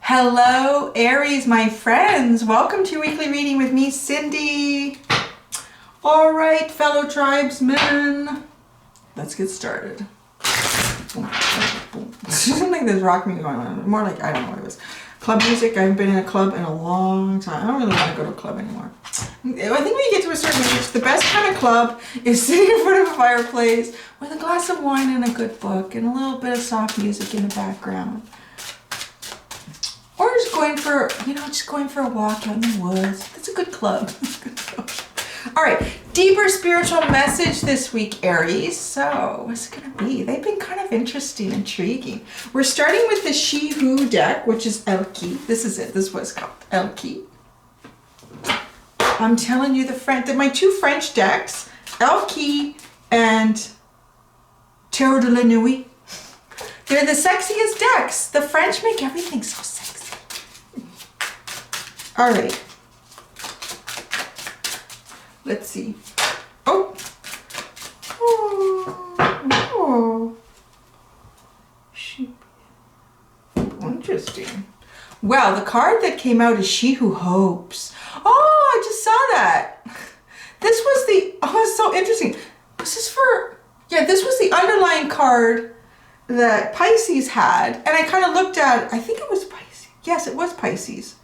Hello, Aries, my friends. Welcome to your weekly reading with me, Cindy. All right, fellow tribesmen, let's get started. Something like there's rock music going on. More like, I don't know what it was. Club music. I haven't been in a club in a long time. I don't really want to go to a club anymore. I think when you get to a certain age, the best kind of club is sitting in front of a fireplace with a glass of wine and a good book and a little bit of soft music in the background. Or just going for, just going for a walk out in the woods. That's a good club. All right, deeper spiritual message this week, Aries. So what's it gonna be? They've been kind of interesting, intriguing. We're starting with the She Who deck, which is Elki. This is it. This is what it's called, Elki. I'm telling you, my two French decks, Elki and Tarot de la Nuit. They're the sexiest decks. The French make everything so sexy. All right. Let's see. Oh. Sheep. Interesting. Well, the card that came out is She Who Hopes. Oh, I just saw that. This was it's so interesting. This was the underlying card that Pisces had. And I kind of looked at, I think it was Pisces. Yes, it was Pisces.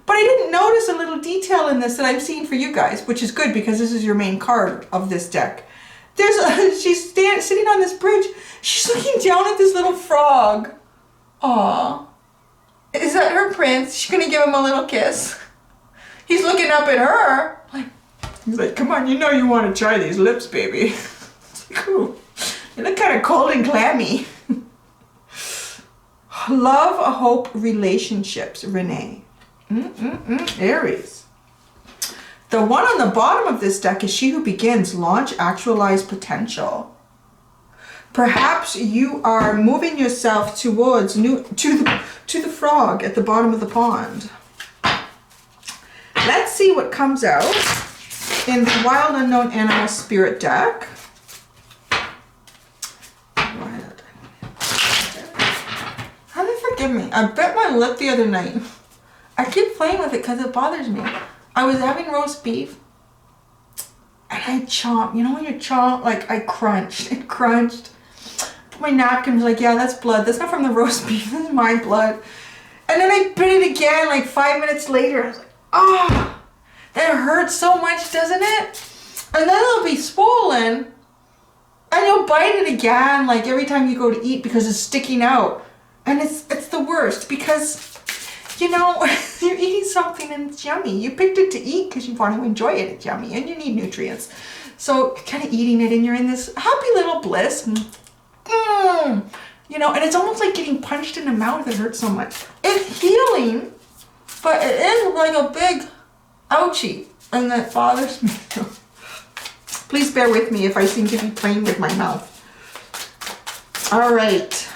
But I didn't notice a little detail in this that I'm seeing for you guys, which is good because this is your main card of this deck. She's sitting on this bridge. She's looking down at this little frog. Aw. Is that her prince? She's going to give him a little kiss. He's looking up at her. He's like, come on, you want to try these lips, baby. It's like, ooh, you look kind of cold and clammy. Love, hope, relationships, Renee. Aries. The one on the bottom of this deck is She Who Begins, Launch, Actualize Potential. Perhaps you are moving yourself towards to the frog at the bottom of the pond. Let's see what comes out in the Wild Unknown Animal Spirit deck. How do they forgive me? I bit my lip the other night. I keep playing with it because it bothers me. I was having roast beef and I chomped. You know when you chomp, like I crunched. It crunched. Put my napkin, was like, yeah, that's blood. That's not from the roast beef. That's my blood. And then I bit it again like 5 minutes later. I was like, oh, that hurts so much, doesn't it? And then it'll be swollen and you'll bite it again like every time you go to eat because it's sticking out. And it's the worst because you're eating something and it's yummy. You picked it to eat because you want to enjoy it. It's yummy and you need nutrients. So you're kind of eating it and you're in this happy little bliss. And it's almost like getting punched in the mouth. It hurts so much. It's healing, but it is like a big ouchie and that bothers me. Please bear with me if I seem to be playing with my mouth. All right.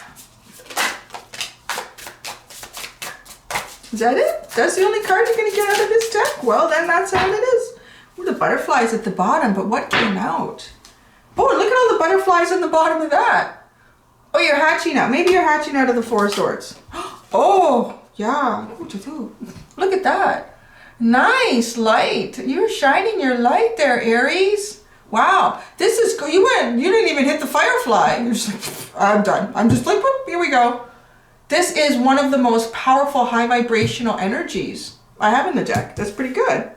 Is that it? That's the only card you're going to get out of this deck? Well, then that's how it is. Ooh, the butterflies at the bottom, but what came out? Oh, look at all the butterflies on the bottom of that. Oh, you're hatching out. Maybe you're hatching out of the Four of Swords. Oh, yeah. Look at that. Nice light. You're shining your light there, Aries. Wow. This is good. You didn't even hit the firefly. You're just like, I'm done. I'm just like, whoop, here we go. This is one of the most powerful high vibrational energies I have in the deck. That's pretty good.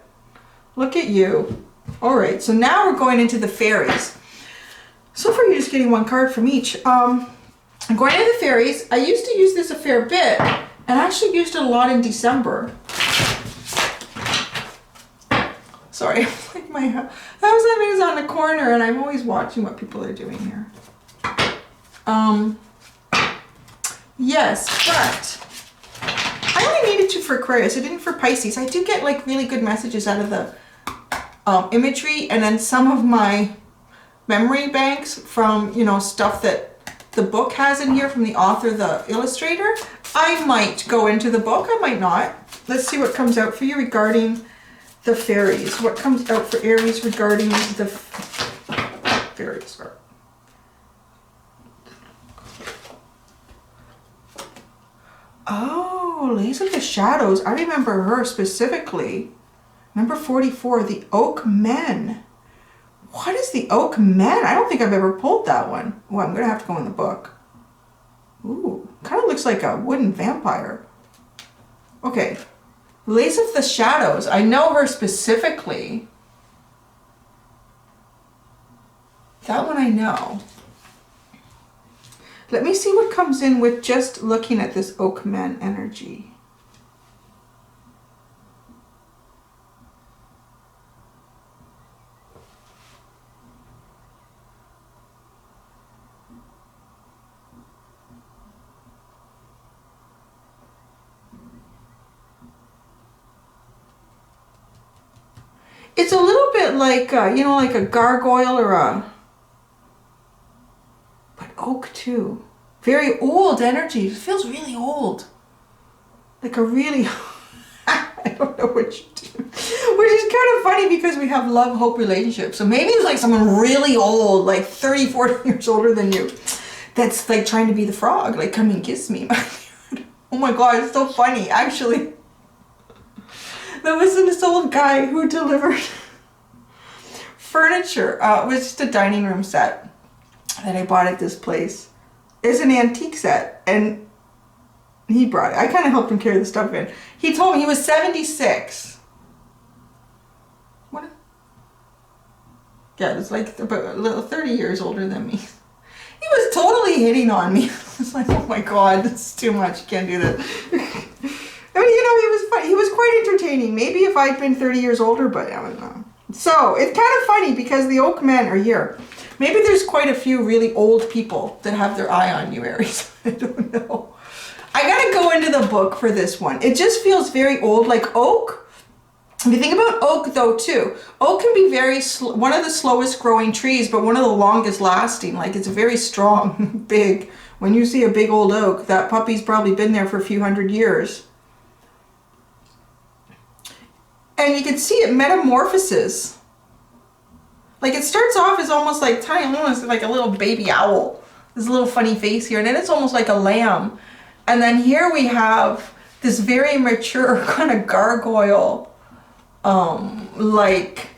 Look at you. All right, so now we're going into the fairies. So far, you're just getting one card from each. I'm going into the fairies. I used to use this a fair bit, and I actually used it a lot in December. Sorry, like my house is on the corner, and I'm always watching what people are doing here. Yes, but I only needed to for Aquarius. I didn't for Pisces. I do get like really good messages out of the imagery, and then some of my memory banks from stuff that the book has in here from the author, the illustrator. I might go into the book. I might not. Let's see what comes out for you regarding the fairies. What comes out for Aries regarding the fairies? Oh, Oh, Lace of the Shadows. I remember her specifically. Number 44, the Oak Men. What is the Oak Men? I don't think I've ever pulled that one. Oh, I'm going to have to go in the book. Ooh, kind of looks like a wooden vampire. Okay. Lace of the Shadows. I know her specifically. That one I know. Let me see what comes in with just looking at this Oak Man energy. It's a little bit like, you know, like a gargoyle or a... But oak too. Very old energy. It feels really old. Like a really... I don't know what you do. Which is kind of funny because we have love, hope relationships. So maybe it's like someone really old, like 30, 40 years older than you. That's like trying to be the frog. Like, come and kiss me. Oh my God, it's so funny. Actually, there was this old guy who delivered furniture. It was just a dining room set that I bought at this place. It's an antique set, and he brought it. I kind of helped him carry the stuff in. He told me he was 76. What? Yeah, it's like about a little 30 years older than me. He was totally hitting on me. I was like, oh my God, this is too much. You can't do that. I mean, you know, he was funny. He was quite entertaining. Maybe if I'd been 30 years older, but I don't know. So it's kind of funny because the Oak Men are here. Maybe there's quite a few really old people that have their eye on you, Aries. I don't know. I gotta go into the book for this one. It just feels very old, like oak. If you think about oak though too, oak can be very one of the slowest growing trees, but one of the longest lasting. Like it's very strong, big. When you see a big old oak, that puppy's probably been there for a few hundred years. And you can see it metamorphoses. Like it starts off as almost like tiny, almost like a little baby owl. This little funny face here, and then it's almost like a lamb. And then here we have this very mature kind of gargoyle, like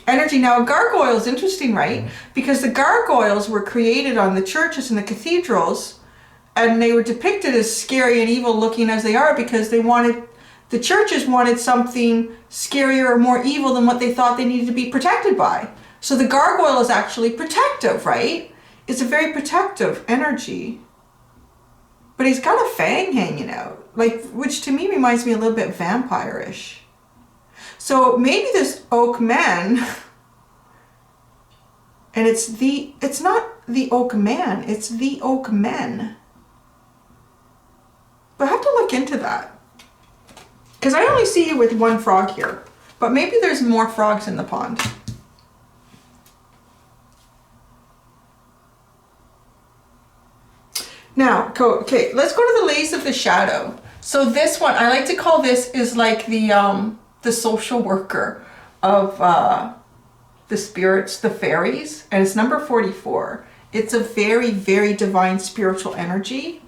energy. Now a gargoyle is interesting, right? Because the gargoyles were created on the churches and the cathedrals, and they were depicted as scary and evil looking as they are because they wanted, the churches wanted something scarier or more evil than what they thought they needed to be protected by. So the gargoyle is actually protective, right? It's a very protective energy. But he's got a fang hanging out, like, which to me reminds me a little bit vampire-ish. So maybe this Oak Man, and it's not the Oak Man, it's the Oak Men. But I have to look into that. Because I only see you with one frog here, but maybe there's more frogs in the pond. Now, okay, let's go to the Lace of the Shadow. So this one, I like to call this is like the social worker of the spirits, the fairies, and it's number 44. It's a very, very divine spiritual energy.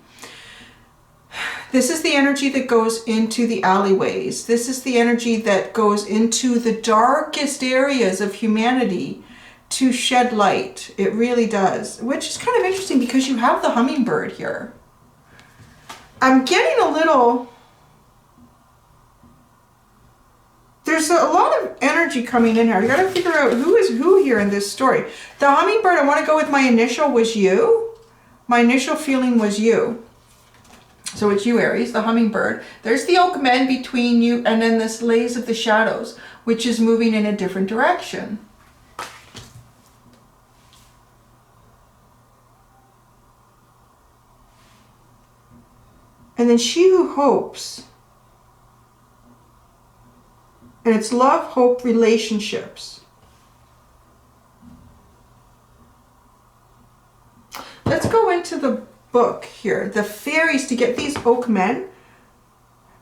This is the energy that goes into the alleyways. This is the energy that goes into the darkest areas of humanity to shed light. It really does, which is kind of interesting because you have the hummingbird here. I'm getting a little, there's a lot of energy coming in here. I gotta figure out who is who here in this story. The hummingbird, I want to go with my initial was you. My initial feeling was you. So it's you, Aries, the hummingbird. There's the Oak Men between you, and then this Lace of the Shadows, which is moving in a different direction. And then She Who Hopes. And it's love, hope, relationships. Let's go into the book here. The fairies to get these Oak Men.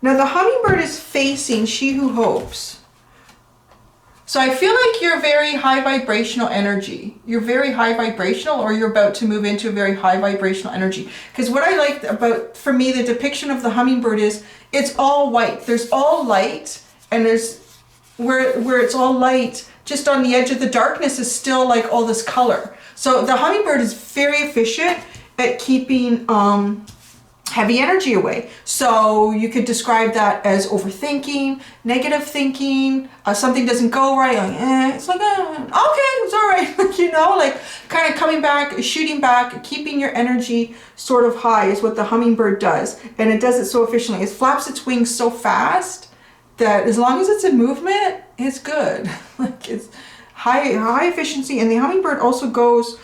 Now the hummingbird is facing She Who Hopes. So I feel like you're very high vibrational energy. You're very high vibrational, or you're about to move into a very high vibrational energy. Because what I like about, for me, the depiction of the hummingbird is it's all white. There's all light, and there's where it's all light, just on the edge of the darkness is still like all this color. So the hummingbird is very efficient at keeping heavy energy away. So you could describe that as overthinking, negative thinking, something doesn't go right, like, it's like, okay, it's all right. You know, like kind of coming back, shooting back, keeping your energy sort of high is what the hummingbird does. And it does it so efficiently. It flaps its wings so fast that as long as it's in movement, it's good. Like it's high efficiency. And the hummingbird also goes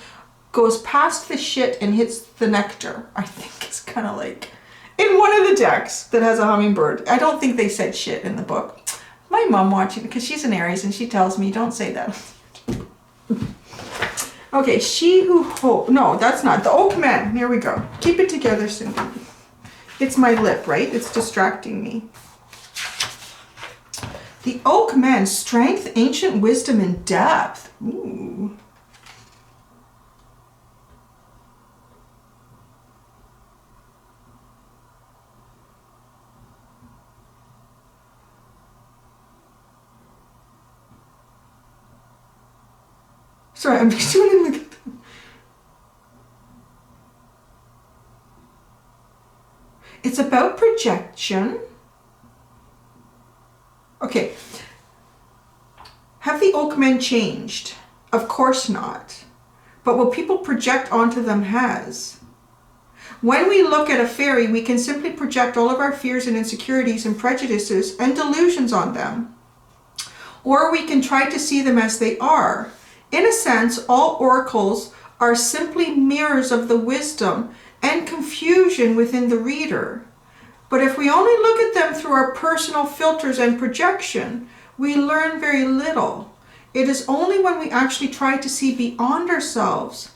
past the shit and hits the nectar. I think it's kind of like in one of the decks that has a hummingbird. I don't think they said shit in the book. My mom watching, because she's an Aries, and she tells me, don't say that. Okay, she who hopes. No, that's not. The oak man. Here we go. Keep it together, Cindy. It's my lip, right? It's distracting me. The oak man, strength, ancient wisdom, and depth. Ooh. Sorry, I'm just doing it. It's about projection. Okay. Have the oak men changed? Of course not. But what people project onto them has. When we look at a fairy, we can simply project all of our fears and insecurities and prejudices and delusions on them. Or we can try to see them as they are. In a sense, all oracles are simply mirrors of the wisdom and confusion within the reader. But if we only look at them through our personal filters and projection, we learn very little. It is only when we actually try to see beyond ourselves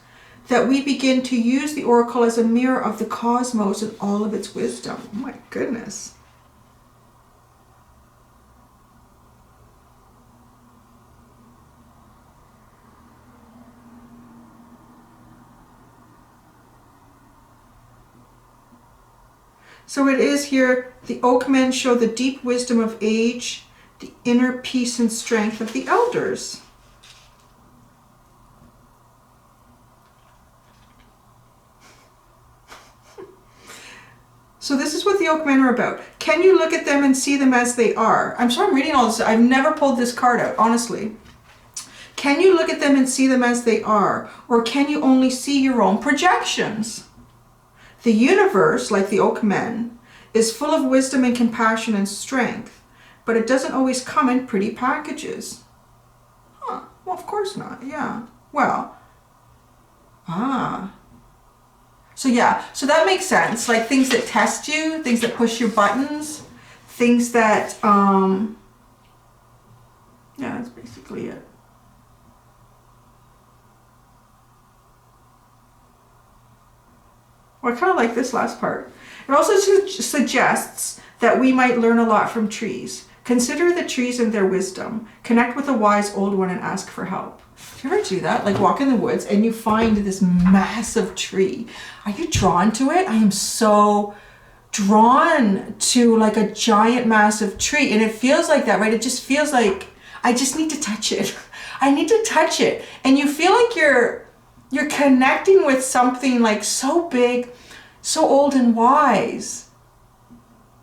that we begin to use the oracle as a mirror of the cosmos and all of its wisdom. Oh my goodness. So it is here, the oak men show the deep wisdom of age, the inner peace and strength of the elders. So this is what the oak men are about. Can you look at them and see them as they are? I'm sorry I'm reading all this. I've never pulled this card out, honestly. Can you look at them and see them as they are? Or can you only see your own projections? The universe, like the oak men, is full of wisdom and compassion and strength, but it doesn't always come in pretty packages. Huh, well, of course not, yeah. Well, So yeah, so that makes sense. Like things that test you, things that push your buttons, things that, yeah, that's basically it. Well, I kind of like this last part. It also suggests that we might learn a lot from trees. Consider the trees and their wisdom. Connect with a wise old one and ask for help. Do you ever do that? Like walk in the woods and you find this massive tree. Are you drawn to it? I am so drawn to like a giant massive tree. And it feels like that, right? It just feels like I just need to touch it. I need to touch it. And you feel like you're connecting with something like so big, so old and wise.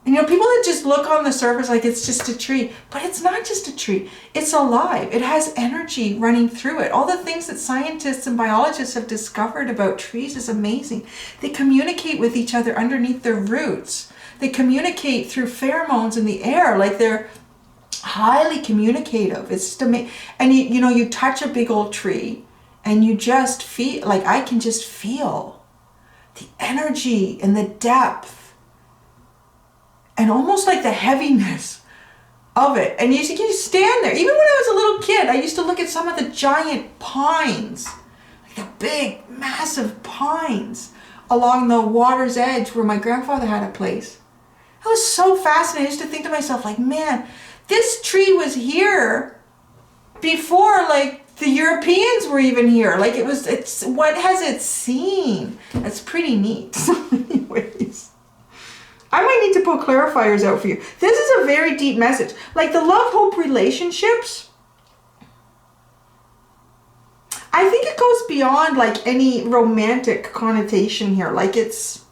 And you know, people that just look on the surface like it's just a tree, but it's not just a tree. It's alive. It has energy running through it. All the things that scientists and biologists have discovered about trees is amazing. They communicate with each other underneath their roots. They communicate through pheromones in the air, like they're highly communicative. It's just amazing. And you know, you touch a big old tree and you just feel, like I can just feel the energy and the depth and almost like the heaviness of it. And you can stand there. Even when I was a little kid, I used to look at some of the giant pines, like the big, massive pines along the water's edge where my grandfather had a place. I was so fascinated. I used to think to myself, like, man, this tree was here before, like, the Europeans were even here. Like, it's, what has it seen? That's pretty neat. So anyways, I might need to pull clarifiers out for you. This is a very deep message. Like, the love, hope, relationships, I think it goes beyond, like, any romantic connotation here. Like, it's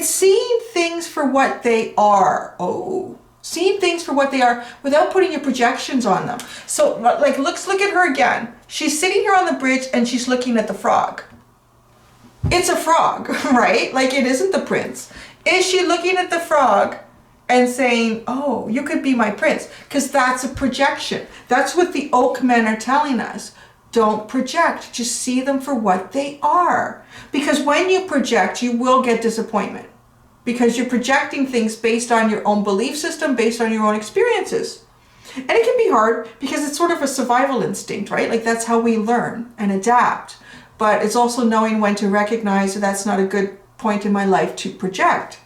seeing things for what they are. Oh, seeing things for what they are without putting your projections on them. So, like, look at her again. She's sitting here on the bridge and she's looking at the frog. It's a frog, right? Like, it isn't the prince. Is she looking at the frog and saying, oh, you could be my prince? Because that's a projection. That's what the oak men are telling us. Don't project. Just see them for what they are. Because when you project, you will get disappointment. Because you're projecting things based on your own belief system, based on your own experiences. And it can be hard because it's sort of a survival instinct, right? Like, that's how we learn and adapt. But it's also knowing when to recognize that that's not a good point in my life to project.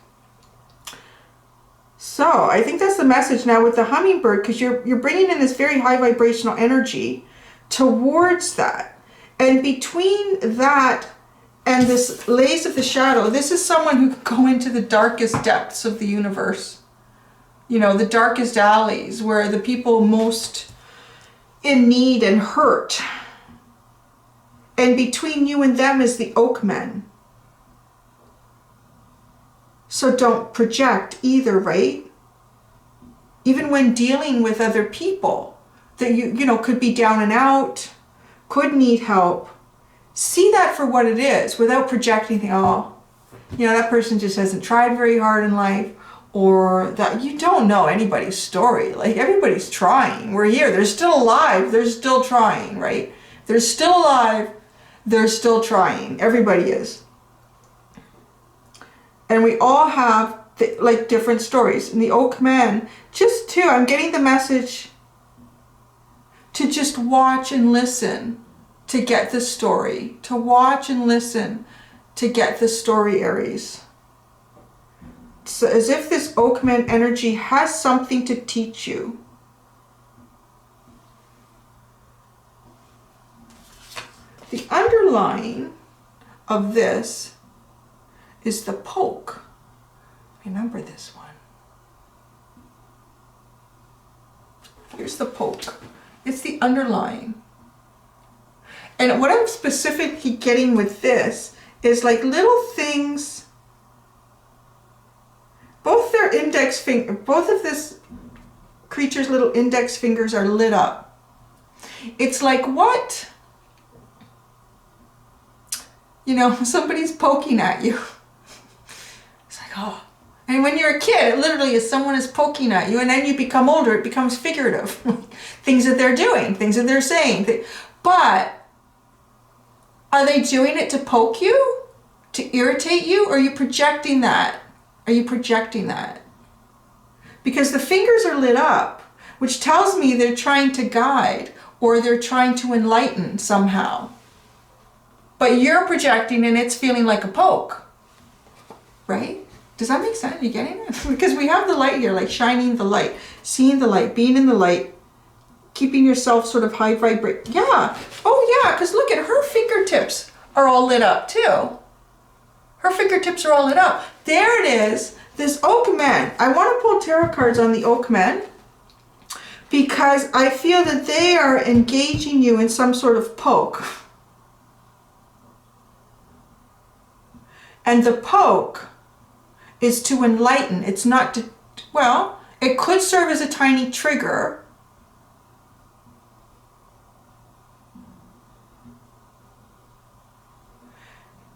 So I think that's the message now with the hummingbird, because you're bringing in this very high vibrational energy towards that. And between that and this lace of the shadow, this is someone who could go into the darkest depths of the universe. You know, the darkest alleys where the people most in need and hurt. And between you and them is the oak men. So don't project either, right? Even when dealing with other people that you know, could be down and out, could need help. See that for what it is without projecting, oh, you know, that person just hasn't tried very hard in life, or that you don't know anybody's story. Like, everybody's trying. We're here. They're still alive. They're still trying, right? They're still alive. They're still trying. Everybody is. And we all have like different stories. And the oak men, just too, I'm getting the message to just watch and listen to get the story. To watch and listen to get the story, Aries. So as if this oak man energy has something to teach you. The underlying of this is the poke. Remember this one. Here's the poke. It's the underlying. And what I'm specifically getting with this is like little things. Both their index finger, both of this creature's little index fingers are lit up. It's like what? You know, somebody's poking at you. It's like, oh. And when you're a kid, it literally is someone is poking at you, and then you become older, it becomes figurative. Things that they're doing, things that they're saying. But are they doing it to poke you? To irritate you? Or are you projecting that? Are you projecting that? Because the fingers are lit up, which tells me they're trying to guide or they're trying to enlighten somehow. But you're projecting and it's feeling like a poke, right? Does that make sense? You getting it? Because we have the light here, like shining the light, seeing the light, being in the light, keeping yourself sort of high vibrate. Yeah. Oh yeah, because look at her fingertips are all lit up too. Her fingertips are all lit up. There it is, this oak man. I want to pull tarot cards on the oak men because I feel that they are engaging you in some sort of poke. And the poke is to enlighten. It's not to, well, it could serve as a tiny trigger.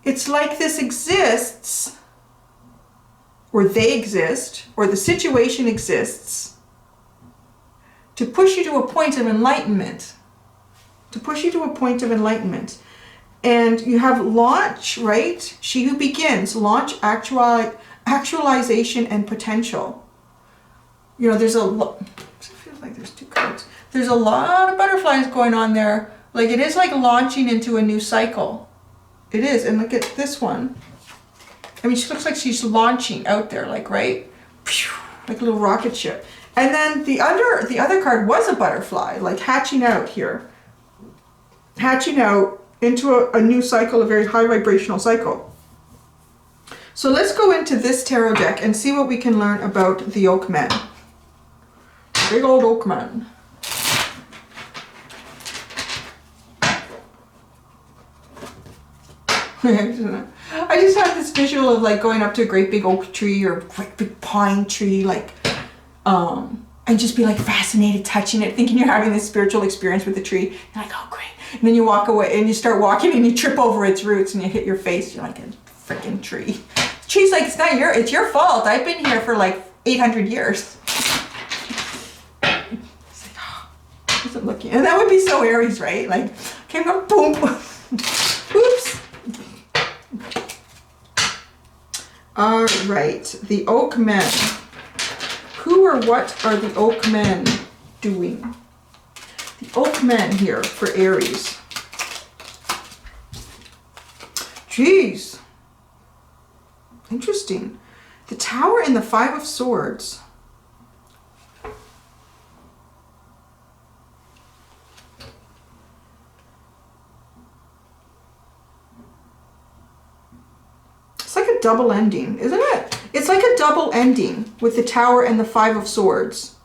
It's like this exists, or they exist, or the situation exists to push you to a point of enlightenment. To push you to a point of enlightenment. And you have launch, right? She who begins, launch, actualization, and potential. You know, there's a lot, it feels like there's two cards. There's a lot of butterflies going on there. Like it is like launching into a new cycle. It is, and look at this one. I mean, she looks like she's launching out there, like, right? Like a little rocket ship. And then the other card was a butterfly, like hatching out here. Hatching out into a new cycle, a very high vibrational cycle. So let's go into this tarot deck and see what we can learn about the Oak Men. Big old Oak Men. I just had this visual of like going up to a great big oak tree or a great big pine tree, like, and just be like fascinated touching it, thinking you're having this spiritual experience with the tree. You're like, oh great. And then you walk away and you start walking and you trip over its roots and you hit your face. You're like a freaking tree. The tree's like, it's your fault. I've been here for like 800 years. It's like, oh, I wasn't looking. And that would be so Aries, right? Like, okay, I'm gonna boom. Oops. All right, the Oak Men. Who or what are the Oak Men doing? The Oak Men here for Aries. Jeez. Interesting. The Tower and the Five of Swords. It's like a double ending, isn't it? It's like a double ending with the Tower and the Five of Swords.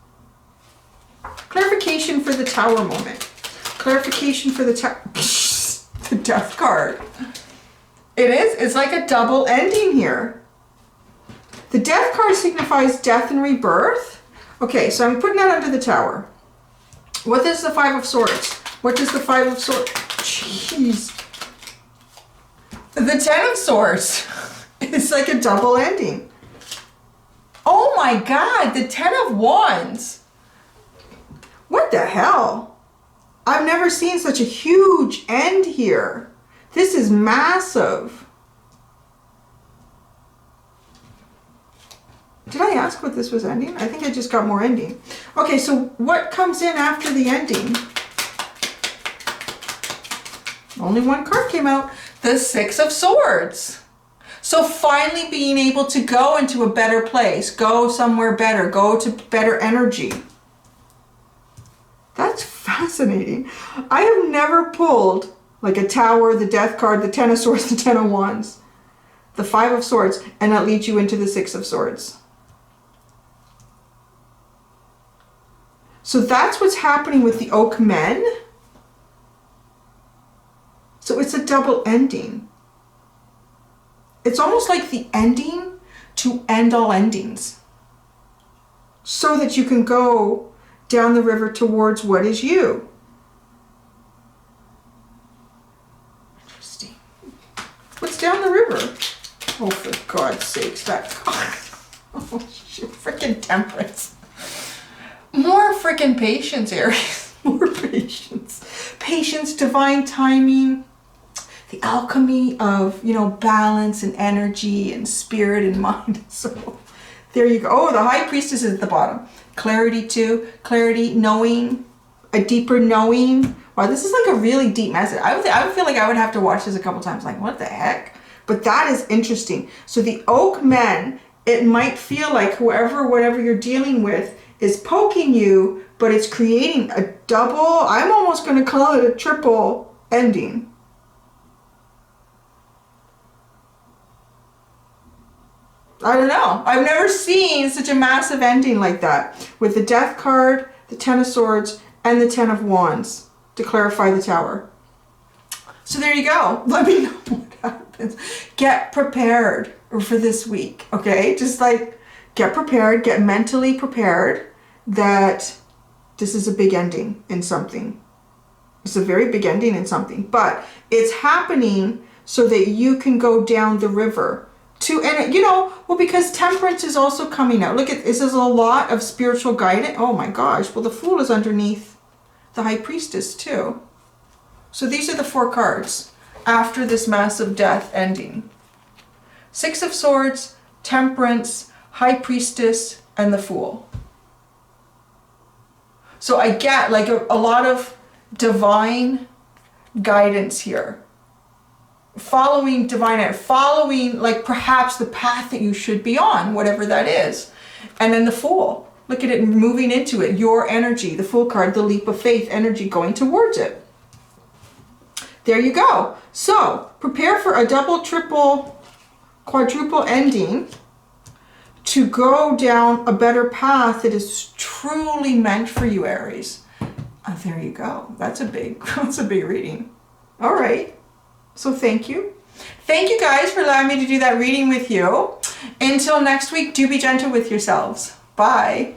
Clarification for the Tower moment. Clarification for the the Death card. It is. It's like a double ending here. The Death card signifies death and rebirth. Okay, so I'm putting that under the Tower. What is the Five of Swords? What does the Five of Swords? Jeez. The Ten of Swords. It's like a double ending. Oh my God, the Ten of Wands. What the hell? I've never seen such a huge end here. This is massive. Did I ask what this was ending? I think I just got more ending. Okay, so what comes in after the ending? Only one card came out. The Six of Swords. So finally being able to go into a better place, go somewhere better, go to better energy. That's fascinating. I have never pulled like a Tower, the Death card, the Ten of Swords, the Ten of Wands, the Five of Swords, and that leads you into the Six of Swords. So that's what's happening with the Oak Men. So it's a double ending. It's almost like the ending to end all endings. So that you can go down the river towards what is you. Interesting. What's down the river? Oh, for God's sakes, that... Oh, shit, freaking Temperance. More freaking patience, Aries. More patience. Patience, divine timing. The alchemy of, you know, balance and energy and spirit and mind and soul. There you go. Oh, the High Priestess is at the bottom. Clarity too. Clarity, knowing, a deeper knowing. Wow, this is like a really deep message. I would feel like I would have to watch this a couple times. Like, what the heck? But that is interesting. So the Oak Men, it might feel like whatever you're dealing with is poking you, but it's creating a double, I'm almost going to call it a triple ending. I don't know. I've never seen such a massive ending like that with the Death card, the Ten of Swords, and the Ten of Wands to clarify the Tower. So there you go. Let me know what happens. Get prepared for this week, okay? Just like get prepared, get mentally prepared that this is a big ending in something. It's a very big ending in something, but it's happening so that you can go down the river. And you know, well, because Temperance is also coming out. Look at this, is a lot of spiritual guidance. Oh my gosh, well, the Fool is underneath the High Priestess too. So these are the 4 cards after this massive death ending. Six of Swords, Temperance, High Priestess, and the Fool. So I get like a lot of divine guidance here. Following divine, following like perhaps the path that you should be on, whatever that is. And then the Fool. Look at it moving into it. Your energy, the Fool card, the leap of faith energy going towards it. There you go. So prepare for a double, triple, quadruple ending to go down a better path that is truly meant for you, Aries. There you go. That's a big reading. All right. So thank you. Thank you guys for allowing me to do that reading with you. Until next week, do be gentle with yourselves. Bye.